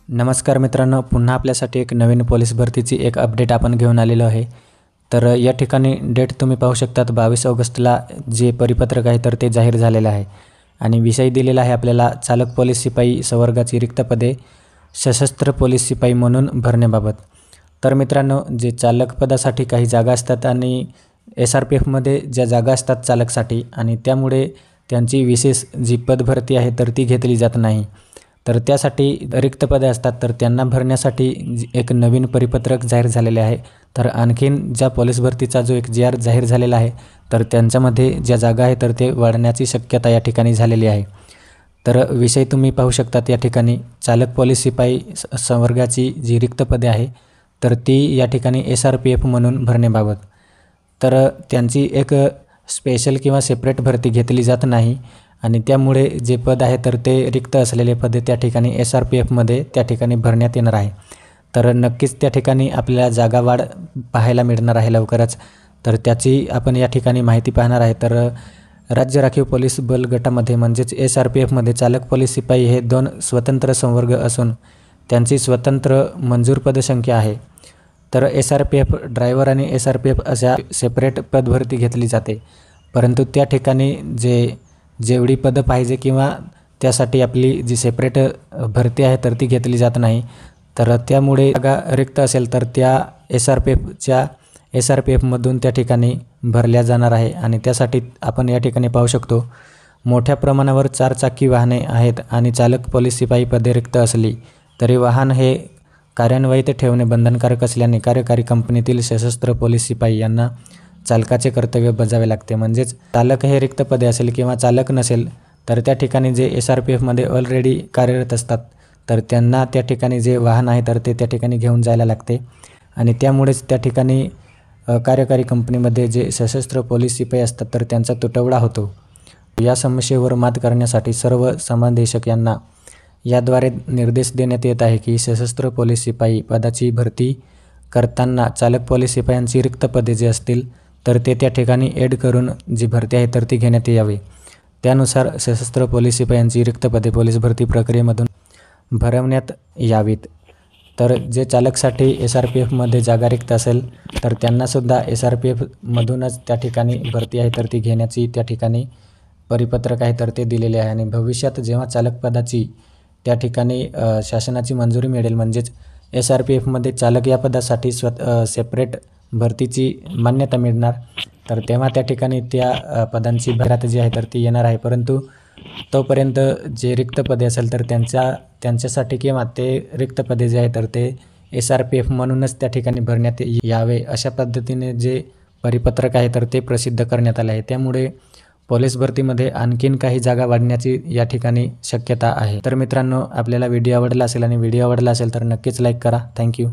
नमस्कार मित्रांनो, पुन्हा आपल्यासाठी एक नवीन पोलीस भरतीची एक अपडेट आपण घेऊन आलेलो आहे। तर या ठिकाणी डेट तुम्ही पाहू शकतात 22 ऑगस्टला जे परिपत्रक आहे तर ते जाहीर झालेले आहे आणि विषय दिलेला आहे आपल्याला चालक पोलीस शिपाई संवर्गाची रिक्त पदे सशस्त्र पोलीस शिपाई म्हणून भरण्याबाबत। तर मित्रांनो, जे चालक पदासाठी काही जागा असतात आणि SRPF मध्ये ज्या जागा असतात चालकसाठी आणि त्यामुळे त्यांची विशेष जी पद भरती आहे तर ती घेतली जात नाही। तर त्यासाठी रिक्त पदे असतात तर त्यांना भरण्यासाठी एक नवीन परिपत्रक जाहीर झालेले आहे। तर आणखीन ज्या पोलीस भरतीचा जो एक GR जाहीर झालेला आहे तर त्यांच्यामध्ये ज्या जागा आहे तर ते वाढण्याची शक्यता या ठिकाणी झालेली आहे। तर विषय तुम्ही पाहू शकतात या ठिकाणी चालक पोलीस शिपाई संवर्गाची जी रिक्त पदे आहे तर ती या ठिकाणी SRPF म्हणून भरण्याबाबत। तर त्यांची एक स्पेशल किंवा सेपरेट भरती घेतली जात नाही आणि त्यामुळे जे पद आहे तर ते रिक्त असलेले पदे त्या ठिकाणी SRPF मध्ये त्या ठिकाणी भरण्यात येणार आहे। तर नक्कीच त्या ठिकाणी आपल्याला जागा वाढ पाहायला मिळणार आहे लवकरच। तर त्याची आपण या ठिकाणी माहिती पाहणार आहे। तर राज्य राखीव पोलीस बल गटामध्ये म्हणजेच SRPF मध्ये चालक पोलीस शिपाई हे 2 स्वतंत्र संवर्ग असून त्यांची स्वतंत्र मंजूर पदसंख्या आहे। तर SRPF ड्रायव्हर आणि SRPF अशा सेपरेट पदभरती घेतली जाते, परंतु त्या ठिकाणी जेवढी पदं पाहिजे किंवा त्यासाठी आपली जी सेपरेट भरती आहे तर ती घेतली जात नाही। तर त्यामुळे जागा रिक्त असेल तर त्या SRPF मधून त्या ठिकाणी भरल्या जाणार आहे आणि त्यासाठी आपण या ठिकाणी पाहू शकतो मोठ्या प्रमाणावर 4 चाकी वाहने आहेत आणि चालक पोलीस शिपाई पदे रिक्त असली तरी वाहन हे कार्यान्वित ठेवणे बंधनकारक असल्याने कार्यकारी कंपनीतील सशस्त्र पोलीस शिपाई यांना चालकाचे कर्तव्य बजावे लागते। म्हणजेच चालक हे रिक्त पदे असेल किंवा चालक नसेल तर त्या ठिकाणी जे SRPF मध्ये ऑलरेडी कार्यरत असतात तर त्यांना त्या ठिकाणी जे वाहन आहे तर ते त्या ठिकाणी घेऊन जायला लागते आणि त्यामुळेच त्या ठिकाणी कार्यकारी कंपनीमध्ये जे सशस्त्र पोलीस शिपाई असतात तर त्यांचा तुटवडा होतो। या समस्येवर मात करण्यासाठी सर्व समादेशक यांना याद्वारे निर्देश देण्यात येत आहे की सशस्त्र पोलीस शिपाई पदाची भरती करताना चालक पोलीस शिपायांची रिक्त पदे जे असतील तर ते त्या ठिकाणी ॲड करून जी भरती आहे तर ती घेण्यात यावी। त्यानुसार सशस्त्र पोलीस शिपायांची रिक्त पदे पोलीस भरती प्रक्रियेमधून भरवण्यात यावीत। तर जे चालकसाठी SRPF मध्ये जागा रिक्त असेल तर त्यांनासुद्धा SRPF मधूनच त्या ठिकाणी भरती आहे तर ती घेण्याची त्या ठिकाणी परिपत्रक आहे तर ते दिलेले आहे आणि भविष्यात जेव्हा चालक पदाची त्या ठिकाणी शासनाची मंजुरी मिळेल म्हणजेच SRPF मध्ये चालक या पदासाठी सेपरेट भरतीची मान्यता मिळणार तर तेव्हा त्या ठिकाणी त्या पदांची भरती जी आहे तर ती येणार आहे। परंतु तोपर्यंत जे रिक्त पदे असेल तर त्यांच्यासाठी किंवा ते रिक्त पदे जे आहे तर ते SRPF म्हणूनच त्या ठिकाणी भरण्यात यावे अशा पद्धतीने जे परिपत्रक आहे तर ते प्रसिद्ध करण्यात आले आहे। त्यामुळे पोलीस भरतीमध्ये आणखीन काही जागा वाढण्याची या ठिकाणी शक्यता आहे। तर मित्रांनो, आपल्याला व्हिडिओ आवडला असेल आणि व्हिडिओ आवडला असेल तर नक्कीच लाईक करा। थँक्यू।